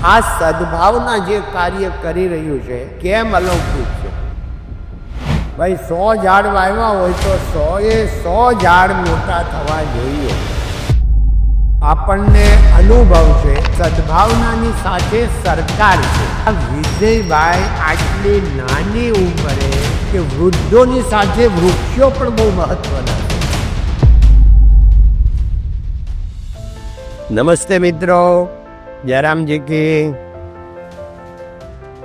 આ સદભાવના જે કાર્ય કરી રહ્યું છે કેમ અલૌકિક છે? ભાઈ 100 ઝાડ વાવ્યા હોય તો 100 ઝાડ મોટા થવા જોઈએ. આપણને અનુભવ છે સદભાવનાની સાથે સરકાર છે. વિજયભાઈ આટલી નાની ઉંમરે કે વૃદ્ધોની સાથે વૃક્ષો પણ બહુ મહત્વના છે. નમસ્તે મિત્રો, જયરામજી કી.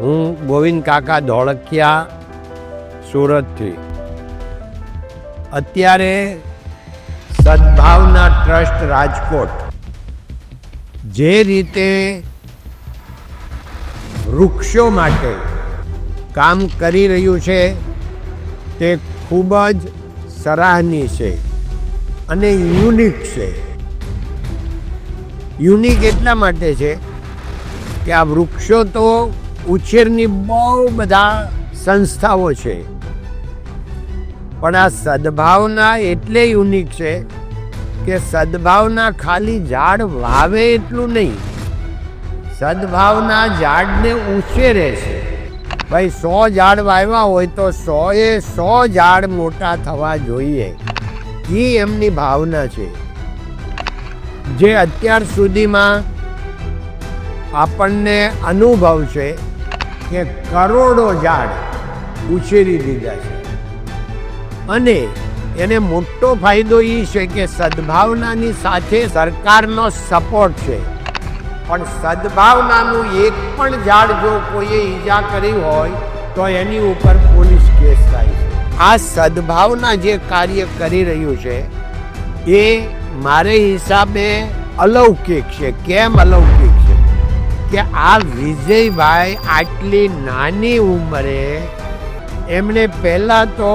હું ગોવિંદ કાકા ધોળકિયા, સુરતથી. અત્યારે સદભાવના ટ્રસ્ટ રાજકોટ જે રીતે વૃક્ષો માટે કામ કરી રહ્યું છે તે ખૂબ જ સરાહનીય છે અને યુનિક છે. યુનિક એટલા માટે છે કે આ વૃક્ષો તો ઉછેરની બહુ બધા સંસ્થાઓ છે, પણ આ સદભાવના એટલે યુનિક છે કે સદભાવના ખાલી ઝાડ વાવે એટલું નહીં, સદભાવના ઝાડને ઉછેરે છે. ભાઈ 100 ઝાડ વાવ્યા હોય તો 100 ઝાડ મોટા થવા જોઈએ, એ એમની ભાવના છે. જે અત્યાર સુધીમાં આપણને અનુભવ છે કે કરોડો ઝાડ ઉછેરી દીધા છે, અને એને મોટો ફાયદો એ છે કે સદભાવનાની સાથે સરકારનો સપોર્ટ છે. પણ સદભાવનાનું એક પણ ઝાડ જો કોઈએ ઈજા કરી હોય તો એની ઉપર પોલીસ કેસ થાય છે. આ સદભાવના જે કાર્ય કરી રહ્યું છે એ મારે હિસાબે અલૌકિક છે. કેમ અલૌકિક છે? કે આ વિજયભાઈ આટલી નાની ઉંમરે એમણે પહેલાં તો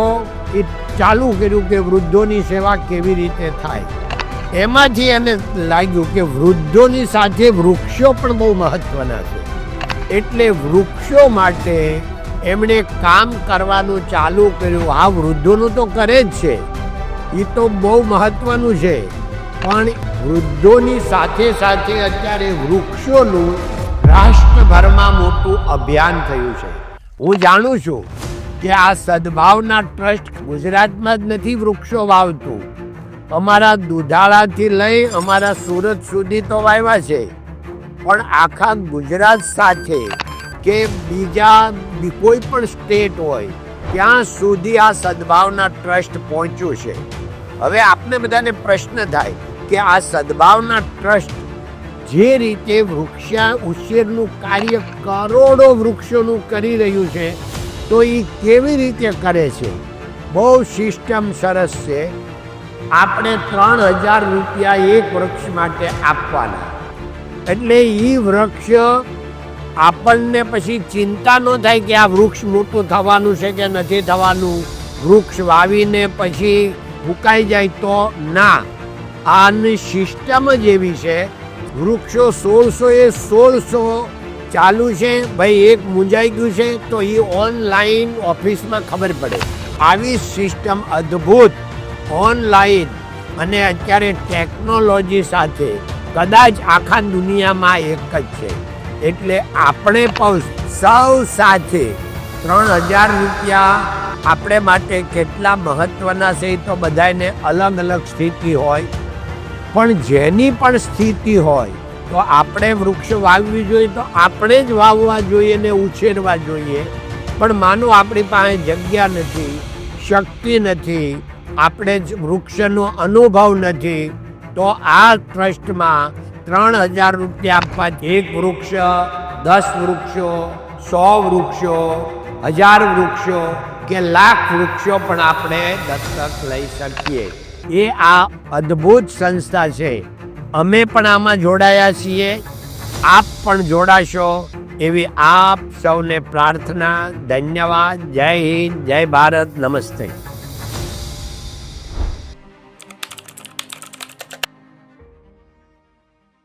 એ ચાલુ કર્યું કે વૃદ્ધોની સેવા કેવી રીતે થાય. એમાંથી એને લાગ્યું કે વૃદ્ધોની સાથે વૃક્ષો પણ બહુ મહત્વના છે, એટલે વૃક્ષો માટે એમણે કામ કરવાનું ચાલુ કર્યું. આ વૃદ્ધોનું તો કરે જ છે, એ તો બહુ મહત્વનું છે, પણ વૃદ્ધોની સાથે સાથે અત્યારે વૃક્ષોનું રાષ્ટ્રભરમાં મોટું અભિયાન થયું છે. હું જાણું છું કે આ સદભાવના ટ્રસ્ટ ગુજરાતમાં જ નથી વૃક્ષો વાવતું, અમારા દુધાળાથી લઈ અમારા સુરત સુધી તો વાવ્યા છે, પણ આખા ગુજરાત સાથે કે બીજા કોઈ પણ સ્ટેટ હોય ત્યાં સુધી આ સદભાવના ટ્રસ્ટ પહોંચ્યું છે. હવે આપને બધાને પ્રશ્ન થાય કે આ સદભાવના ટ્રસ્ટ જે રીતે વૃક્ષા ઉછેરનું કાર્ય કરોડો વૃક્ષોનું કરી રહ્યું છે તો એ કેવી રીતે કરે છે? બહુ સિસ્ટમ સરસ છે. આપણે 3000 રૂપિયા એક વૃક્ષ માટે આપવાના, એટલે એ વૃક્ષ આપણને પછી ચિંતા ન થાય કે આ વૃક્ષ મોટું થવાનું છે કે નથી થવાનું, વૃક્ષ વાવીને પછી ફૂંકાઈ જાય તો ના. આની સિસ્ટમ જ એવી છે. વૃક્ષો 1616 ચાલુ છે. ભાઈ એક મૂંઝાઈ ગયું છે તો એ ઓનલાઈન ઓફિસમાં ખબર પડે. આવી સિસ્ટમ અદ્ભુત ઓનલાઈન અને અત્યારે ટેકનોલોજી સાથે કદાચ આખા દુનિયામાં એક જ છે. એટલે આપણે પણ સૌ સાથે 3000 રૂપિયા આપણે માટે કેટલા મહત્વના છે એ તો બધાને અલગ અલગ સ્થિતિ હોય, પણ જેની પણ સ્થિતિ હોય તો આપણે વૃક્ષ વાવવી જોઈએ તો આપણે જ વાવવા જોઈએ ને ઉછેરવા જોઈએ. પણ માનો આપણી પાસે જગ્યા નથી, શક્તિ નથી, આપણે જ વૃક્ષનો અનુભવ નથી, તો આ ટ્રસ્ટમાં 3000 રૂપિયા આપવા એક વૃક્ષ, 10 વૃક્ષો, 100 વૃક્ષો, 1000 વૃક્ષો કે લાખ વૃક્ષો પણ આપણે દત્તક લઈ શકીએ. એ આ અદ્ભુત સંસ્થા છે. અમે પણ આમાં જોડાયા છીએ, આપ પણ જોડાશો એવી આપ સૌને પ્રાર્થના. ધન્યવાદ. જય હિન્દ, જય ભારત, નમસ્તે.